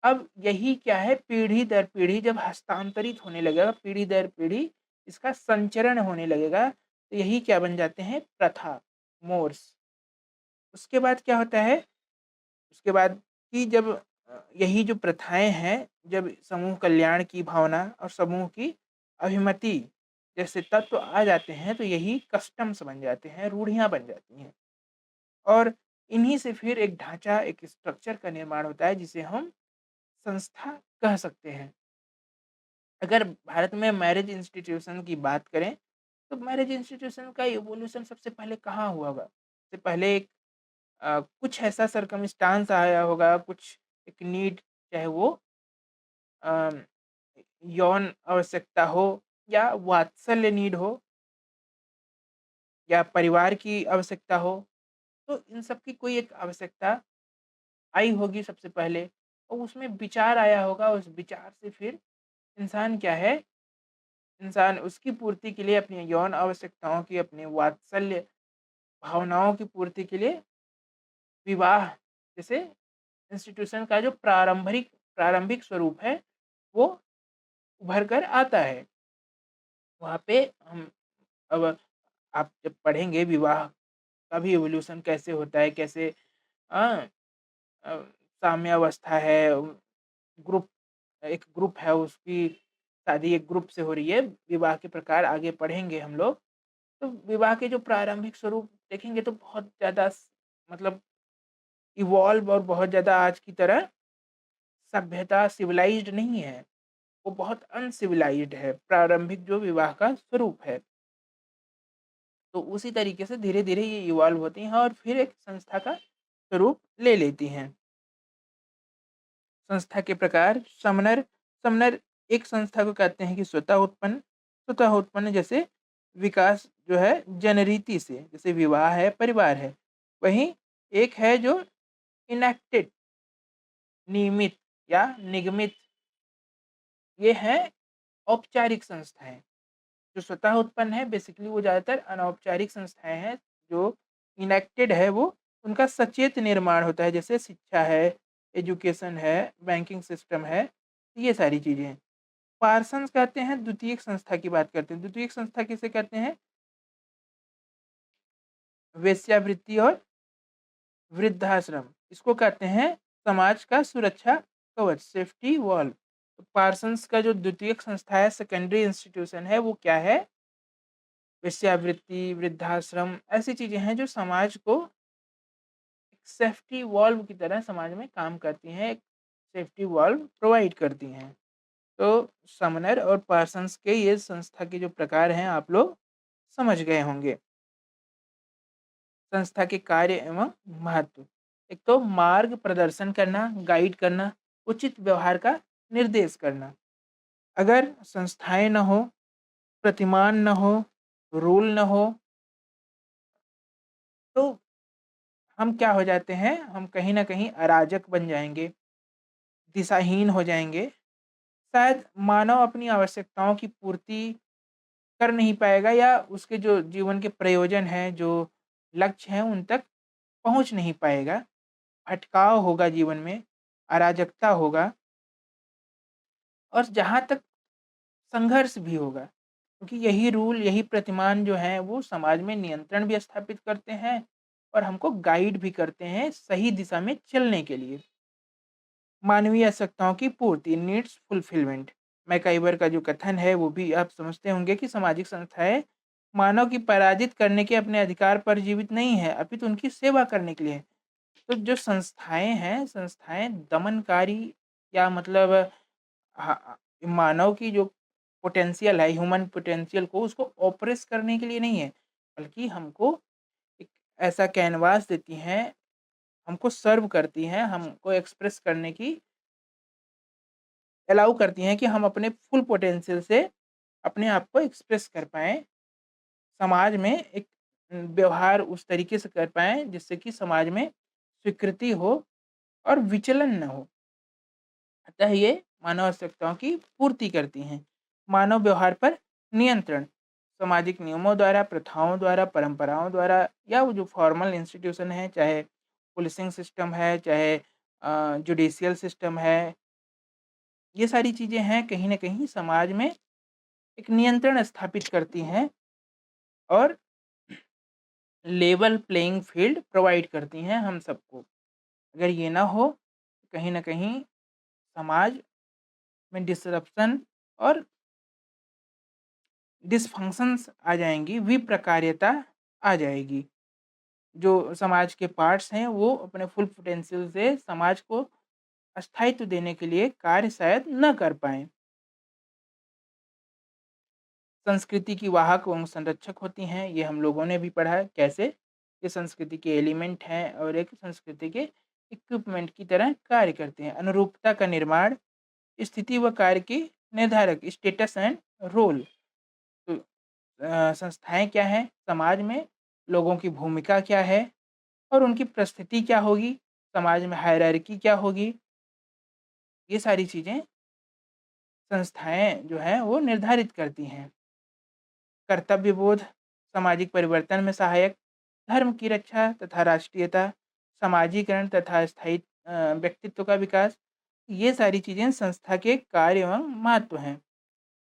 अब यही क्या है, पीढ़ी दर पीढ़ी जब हस्तांतरित होने लगेगा, पीढ़ी दर पीढ़ी इसका संचरण होने लगेगा, तो यही क्या बन जाते हैं, प्रथा, मोर्स। उसके बाद क्या होता है, उसके बाद कि जब यही जो प्रथाएँ हैं, जब समूह कल्याण की भावना और समूह की अभिमति जैसे तत्व आ जाते हैं, तो यही कस्टम्स बन जाते हैं, रूढ़ियाँ बन जाती हैं और इन्हीं से फिर एक ढाँचा, एक स्ट्रक्चर का निर्माण होता है, जिसे हम संस्था कह सकते हैं। अगर भारत में मैरिज इंस्टीट्यूशन की बात करें, तो मैरिज इंस्टीट्यूशन का इवोल्यूशन सबसे पहले कहाँ हुआ होगा? सबसे पहले एक कुछ ऐसा सर्कमस्टांस आया होगा, कुछ एक नीड, चाहे वो अ, यौन आवश्यकता हो या वात्सल्य नीड हो या परिवार की आवश्यकता हो, तो इन सब की कोई एक आवश्यकता आई होगी सबसे पहले और उसमें विचार आया होगा, उस विचार से फिर इंसान क्या है, इंसान उसकी पूर्ति के लिए अपनी यौन आवश्यकताओं की, अपने वात्सल्य भावनाओं की पूर्ति के लिए विवाह जैसे इंस्टीट्यूशन का जो प्रारंभिक प्रारंभिक स्वरूप है, वो उभर कर आता है। वहाँ पे हम अब आप जब पढ़ेंगे विवाह का भी इवोल्यूशन कैसे होता है, कैसे अ अ, साम्यावस्था है, ग्रुप एक ग्रुप है, उसकी शादी एक ग्रुप से हो रही है, विवाह के प्रकार आगे पढ़ेंगे हम लोग। तो विवाह के जो प्रारंभिक स्वरूप देखेंगे तो बहुत ज़्यादा मतलब इवॉल्व और बहुत ज़्यादा आज की तरह सभ्यता सिविलाइज्ड नहीं है, वो बहुत अनसिविलाइज्ड है, प्रारंभिक जो विवाह का स्वरूप है। तो उसी तरीके से धीरे-धीरे ये इवॉल्व होती हैं और फिर एक संस्था का स्वरूप ले लेती हैं। संस्था के प्रकार समनर, समनर एक संस्था को कहते हैं कि स्वतः उत्पन्न जैसे विकास जो है जनरीति से, जैसे विवाह है, परिवार है। वहीं एक है जो इनेक्टेड, नियमित या निगमित, ये है औपचारिक संस्थाएँ। जो स्वतः उत्पन्न है बेसिकली वो ज़्यादातर अनौपचारिक संस्थाएँ हैं, जो इनेक्टेड है वो उनका सचेत निर्माण होता है, जैसे शिक्षा है, एजुकेशन है, बैंकिंग सिस्टम है, ये सारी चीज़ें हैं। पार्सन्स कहते हैं द्वितीयक संस्था की बात करते हैं। द्वितीयक संस्था किसे कहते हैं? वेश्यावृत्ति और वृद्धाश्रम, इसको कहते हैं समाज का सुरक्षा कवच, सेफ्टी वॉल्व। तो पार्सन्स का जो द्वितीयक संस्था है, सेकेंडरी इंस्टीट्यूशन है, वो क्या है? वेश्यावृत्ति, वृद्धाश्रम, ऐसी चीज़ें हैं जो समाज को एक सेफ्टी वॉल्व की तरह समाज में काम करती हैं, एक सेफ्टी वॉल्व प्रोवाइड करती हैं। तो समनर और पार्सन्स के ये संस्था के जो प्रकार हैं, आप लोग समझ गए होंगे। संस्था के कार्य एवं महत्व, एक तो मार्ग प्रदर्शन करना, गाइड करना, उचित व्यवहार का निर्देश करना। अगर संस्थाएँ न हो, प्रतिमान न हो, रूल न हो, तो हम क्या हो जाते हैं, हम कहीं न कहीं अराजक बन जाएँगे, दिशाहीन हो जाएँगे। शायद मानव अपनी आवश्यकताओं की पूर्ति कर नहीं पाएगा या उसके जो जीवन के प्रयोजन हैं, जो लक्ष्य हैं, उन तक पहुँच नहीं पाएगा। भटकाव होगा जीवन में, अराजकता होगा और जहाँ तक संघर्ष भी होगा। क्योंकि यही रूल, यही प्रतिमान जो हैं, वो समाज में नियंत्रण भी स्थापित करते हैं और हमको गाइड भी करते हैं सही दिशा में चलने के लिए। मानवीय आवश्यकताओं की पूर्ति, नीड्स फुलफिलमेंट। मैकाइवर का जो कथन है वो भी आप समझते होंगे कि सामाजिक संस्थाएँ मानव की पराजित करने के अपने अधिकार पर जीवित नहीं है, अपितु उनकी सेवा करने के लिए है। तो जो संस्थाएँ हैं, संस्थाएँ दमनकारी या मतलब मानव की जो पोटेंशियल है, ह्यूमन पोटेंशियल को उसको ऑप्रेस करने के लिए नहीं है, बल्कि हमको एक ऐसा कैनवास देती हैं, हमको सर्व करती हैं, हमको एक्सप्रेस करने की अलाउ करती हैं कि हम अपने फुल पोटेंशियल से अपने आप को एक्सप्रेस कर पाएँ, समाज में एक व्यवहार उस तरीके से कर पाएँ जिससे कि समाज में स्वीकृति हो और विचलन ना हो। अतः ये मानव आवश्यकताओं की पूर्ति करती हैं। मानव व्यवहार पर नियंत्रण सामाजिक नियमों द्वारा, प्रथाओं द्वारा, परंपराओं द्वारा या वो जो फॉर्मल इंस्टीट्यूशन है, चाहे पुलिसिंग सिस्टम है, चाहे जुडिशियल सिस्टम है, ये सारी चीज़ें हैं कहीं न कहीं समाज में एक नियंत्रण स्थापित करती हैं और लेवल प्लेइंग फील्ड प्रोवाइड करती हैं हम सबको। अगर ये ना हो, तो कहीं न कहीं समाज में डिसरप्शन और डिसफंक्शंस आ जाएँगी, विप्रकार्यता आ जाएगी। जो समाज के पार्ट्स हैं वो अपने फुल पोटेंशियल से समाज को स्थायित्व देने के लिए कार्य शायद न कर पाएँ। संस्कृति की वाहक एवं संरक्षक होती हैं, ये हम लोगों ने भी पढ़ा है कैसे? ये संस्कृति के एलिमेंट हैं और एक संस्कृति के इक्विपमेंट की तरह कार्य करते हैं। अनुरूपता का निर्माण, स्थिति व कार्य की निर्धारक स्टेटस एंड रोल। तो संस्थाएँ क्या हैं? समाज में लोगों की भूमिका क्या है और उनकी परिस्थिति क्या होगी? समाज में हायरार्की क्या होगी? ये सारी चीज़ें संस्थाएँ जो हैं वो निर्धारित करती हैं। कर्तव्य बोध, सामाजिक परिवर्तन में सहायक, धर्म की रक्षा तथा राष्ट्रीयता, समाजीकरण तथा स्थायी व्यक्तित्व का विकास, ये सारी चीज़ें संस्था के कार्य एवं महत्व हैं।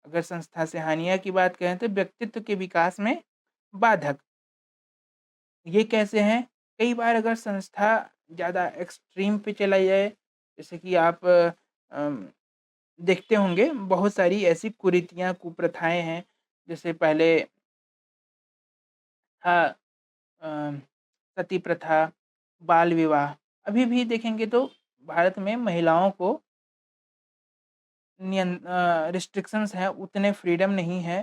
अगर संस्था से हानियाँ की बात करें तो व्यक्तित्व के विकास में बाधक। ये कैसे हैं? कई बार अगर संस्था ज़्यादा एक्सट्रीम पे चला जाए, जैसे कि आप अम, देखते होंगे बहुत सारी ऐसी कुरीतियाँ, कुप्रथाएँ हैं, जैसे पहले था अ, सती प्रथा, बाल विवाह। अभी भी देखेंगे तो भारत में महिलाओं को रिस्ट्रिक्शंस हैं, उतने फ्रीडम नहीं है।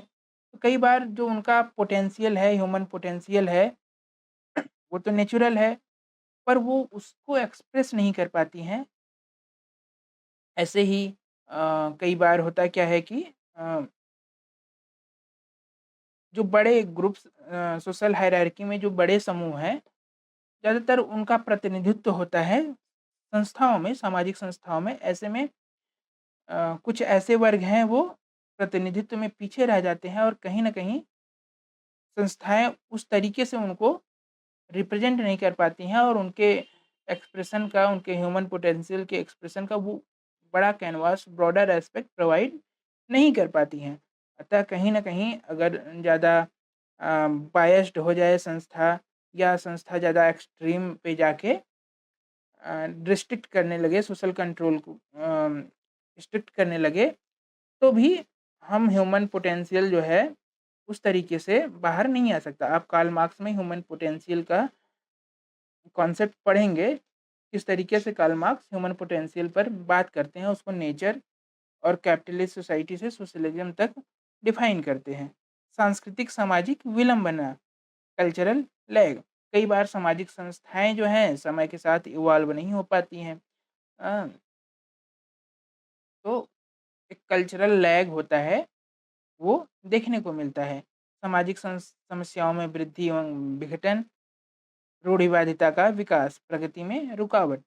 तो कई बार जो उनका पोटेंशियल है, ह्यूमन पोटेंशियल है, वो तो नेचुरल है, पर वो उसको एक्सप्रेस नहीं कर पाती हैं। ऐसे ही कई बार होता क्या है कि अ, जो बड़े ग्रुप्स सोशल हायरार्की में जो बड़े समूह हैं, ज़्यादातर उनका प्रतिनिधित्व होता है संस्थाओं में, सामाजिक संस्थाओं में। ऐसे में कुछ ऐसे वर्ग हैं वो प्रतिनिधित्व में पीछे रह जाते हैं और कहीं न कहीं संस्थाएँ उस तरीके से उनको रिप्रेज़ेंट नहीं कर पाती हैं और उनके एक्सप्रेशन का, उनके ह्यूमन पोटेंशियल के एक्सप्रेशन का वो बड़ा कैनवास, ब्रॉडर एस्पेक्ट प्रोवाइड नहीं कर पाती हैं। अतः कहीं न कहीं अगर ज़्यादा बायस्ड हो जाए संस्था या संस्था ज़्यादा एक्सट्रीम पे जाके रिस्ट्रिक्ट करने लगे सोशल कंट्रोल को स्ट्रिक्ट करने लगे, तो भी हम ह्यूमन पोटेंशियल जो है, उस तरीके से बाहर नहीं आ सकता। आप कार्ल मार्क्स में ह्यूमन पोटेंशियल का कॉन्सेप्ट पढ़ेंगे, किस तरीके से कार्ल मार्क्स ह्यूमन पोटेंशियल पर बात करते हैं, उसको नेचर और कैपिटलिस्ट सोसाइटी से सोशलिज्म तक डिफाइन करते हैं। सांस्कृतिक सामाजिक विलंबना, कल्चरल लैग, कई बार सामाजिक संस्थाएँ जो हैं, समय के साथ इवॉल्व नहीं हो पाती हैं। अ, तो एक कल्चरल लैग होता है, वो देखने को मिलता है। सामाजिक समस्याओं में वृद्धि एवं विघटन, रूढ़िवादिता का विकास, प्रगति में रुकावट।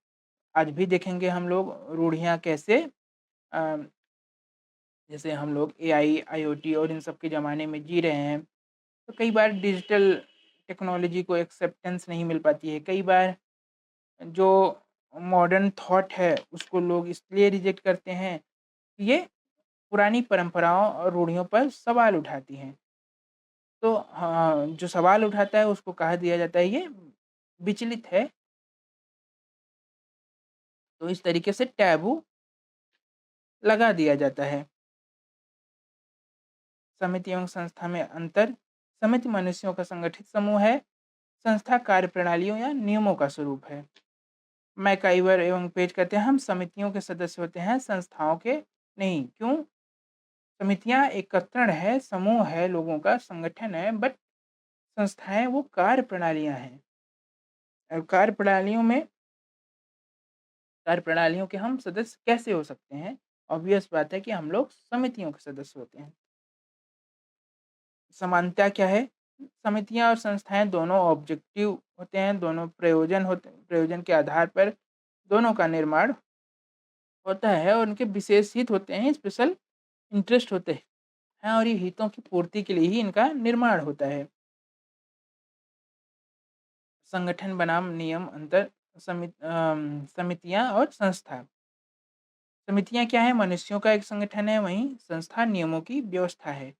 आज भी देखेंगे हम लोग रूढ़ियाँ कैसे अ, जैसे हम लोग एआई, आईओटी और इन सब के ज़माने में जी रहे हैं, तो कई बार डिजिटल टेक्नोलॉजी को एक्सेप्टेंस नहीं मिल पाती है। कई बार जो मॉडर्न थॉट है, उसको लोग इसलिए रिजेक्ट करते हैं, ये पुरानी परंपराओं और रूढ़ियों पर सवाल उठाती हैं। तो हाँ, जो सवाल उठाता है उसको कहा दिया जाता है ये विचलित है, तो इस तरीके से टैबू लगा दिया जाता है। समिति एवं संस्था में अंतर, समिति मनुष्यों का संगठित समूह है, संस्था कार्यप्रणालियों या नियमों का स्वरूप है। मैकाइवर एवं पेज कहते हैं हम समितियों के सदस्य होते हैं, संस्थाओं के नहीं। क्यों? समितियां एकत्रण है, समूह है, लोगों का संगठन है, बट संस्थाएं वो कार्य प्रणालियां हैं। और कार्य प्रणालियों के हम सदस्य कैसे हो सकते हैं? ऑब्वियस बात है कि हम लोग समितियों के सदस्य होते हैं। समानता क्या है? समितियां और संस्थाएं दोनों ऑब्जेक्टिव होते हैं, दोनों प्रयोजन के आधार पर दोनों का निर्माण होता है और उनके विशेष हित होते हैं, स्पेशल इंटरेस्ट होते हैं और ये हितों की पूर्ति के लिए ही इनका निर्माण होता है। संगठन बनाम नियम अंतर समितियाँ और संस्था। समितियाँ क्या है? मनुष्यों का एक संगठन है, वहीं संस्था नियमों की व्यवस्था है।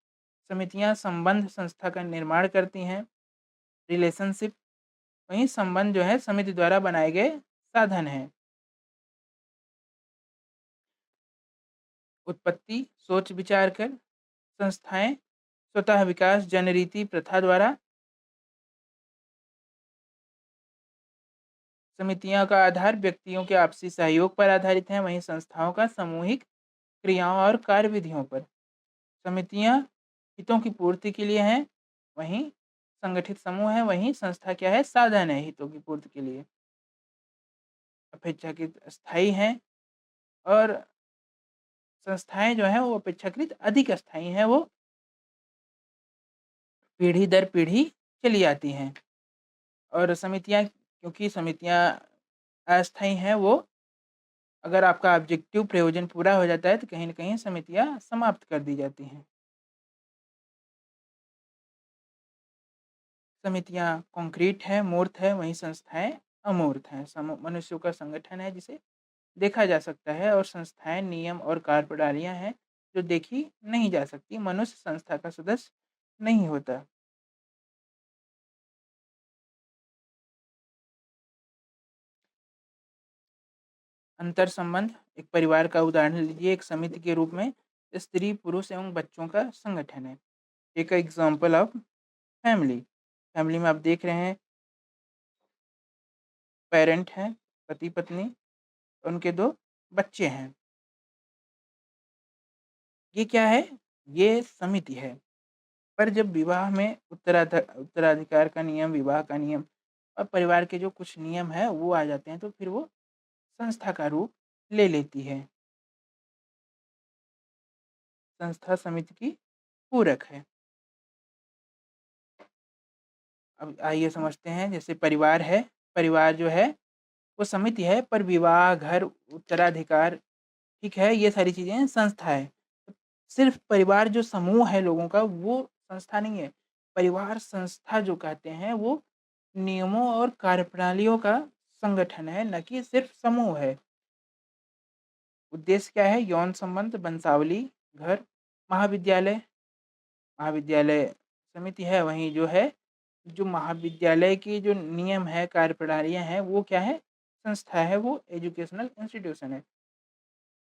समितियाँ संबंध संस्था का निर्माण करती हैं, रिलेशनशिप, वहीं संबंध जो है समिति द्वारा बनाए गए साधन हैं। उत्पत्ति सोच विचार कर, संस्थाएं स्वतः विकास जनरीति प्रथा द्वारा। समितियों का आधार व्यक्तियों के आपसी सहयोग पर आधारित है, वहीं संस्थाओं का सामूहिक क्रियाओं और कार्यविधियों पर। समितियां हितों की पूर्ति के लिए हैं, वहीं संगठित समूह है, वहीं संस्था क्या है? साधन है हितों की पूर्ति के लिए। अपेक्षाकृत स्थायी हैं और संस्थाएं जो हैं वो अपेक्षाकृत अधिक स्थायी हैं, वो पीढ़ी दर पीढ़ी चली आती हैं। और समितियां, क्योंकि समितियां अस्थायी हैं, वो अगर आपका ऑब्जेक्टिव प्रयोजन पूरा हो जाता है तो कहीं न कहीं समितियां समाप्त कर दी जाती हैं। समितियाँ कॉन्क्रीट है, मूर्त है, वहीं संस्थाएँ अमूर्त हैं। मनुष्यों का संगठन है जिसे देखा जा सकता है और संस्थाएँ नियम और कार्यप्रणालियाँ हैं जो देखी नहीं जा सकती। मनुष्य संस्था का सदस्य नहीं होता। अंतर संबंध, एक परिवार का उदाहरण लीजिए। एक समिति के रूप में स्त्री, पुरुष एवं बच्चों का संगठन है। एक एग्ज़ाम्पल ऑफ फैमिली। फैमिली में आप देख रहे हैं, पेरेंट हैं, पति-पत्नी, उनके 2 बच्चे हैं। ये क्या है? ये समिति है। पर जब विवाह में उत्तराधिकार का नियम, विवाह का नियम और परिवार के जो कुछ नियम हैं वो आ जाते हैं, तो फिर वो संस्था का रूप ले लेती है। संस्था समिति की पूरक है। अब आइए समझते हैं, जैसे परिवार है, परिवार जो है वो समिति है, पर विवाह, घर, उत्तराधिकार, ठीक है, ये सारी चीज़ें संस्था है। सिर्फ़ परिवार जो समूह है लोगों का, वो संस्था नहीं है। परिवार संस्था जो कहते हैं वो नियमों और कार्यप्रणालियों का संगठन है, न कि सिर्फ़ समूह है। उद्देश्य क्या है? यौन संबंध, वंशावली, घर, महाविद्यालय। महाविद्यालय समिति है, वहीं जो है, जो महाविद्यालय के जो नियम है, कार्यप्रणालियाँ हैं, वो क्या है? संस्था है, वो एजुकेशनल इंस्टीट्यूशन है।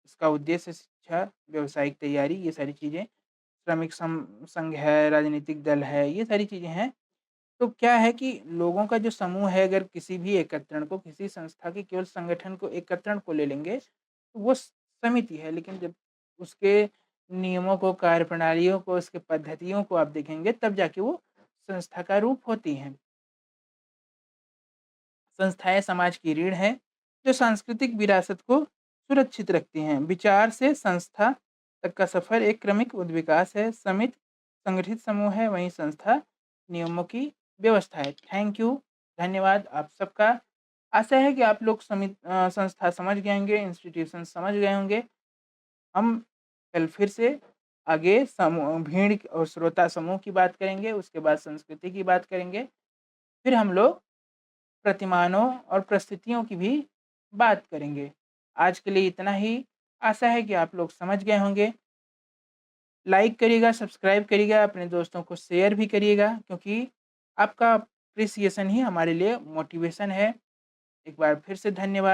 इसका उद्देश्य शिक्षा, व्यावसायिक तैयारी, ये सारी चीज़ें। श्रमिक संघ है, राजनीतिक दल है, ये सारी चीज़ें हैं। तो क्या है कि लोगों का जो समूह है, अगर किसी भी एकत्रण को, किसी संस्था के केवल संगठन को, एकत्रण को ले लेंगे, तो वो समिति है। लेकिन जब उसके नियमों को, कार्यप्रणालियों को, उसके पद्धतियों को आप देखेंगे, तब जाके वो संस्था का रूप होती हैं। संस्थाएँ समाज की रीढ़ हैं, जो सांस्कृतिक विरासत को सुरक्षित रखती हैं। विचार से संस्था तक का सफ़र एक क्रमिक विकास है। समिति संगठित समूह है, वहीं संस्था नियमों की व्यवस्था है। थैंक यू, धन्यवाद आप सबका। आशा है कि आप लोग संस्था समझ गए होंगे, इंस्टीट्यूशन समझ गए होंगे। हम कल फिर से आगे समूह, भीड़ और श्रोता समूह की बात करेंगे, उसके बाद संस्कृति की बात करेंगे। फिर हम लोग प्रतिमानों और प्रस्तुतियों की भी बात करेंगे। आज के लिए इतना ही। आशा है कि आप लोग समझ गए होंगे। लाइक करिएगा, सब्सक्राइब करिएगा, अपने दोस्तों को शेयर भी करिएगा, क्योंकि आपका अप्रिसिएशन ही हमारे लिए मोटिवेशन है। एक बार फिर से धन्यवाद।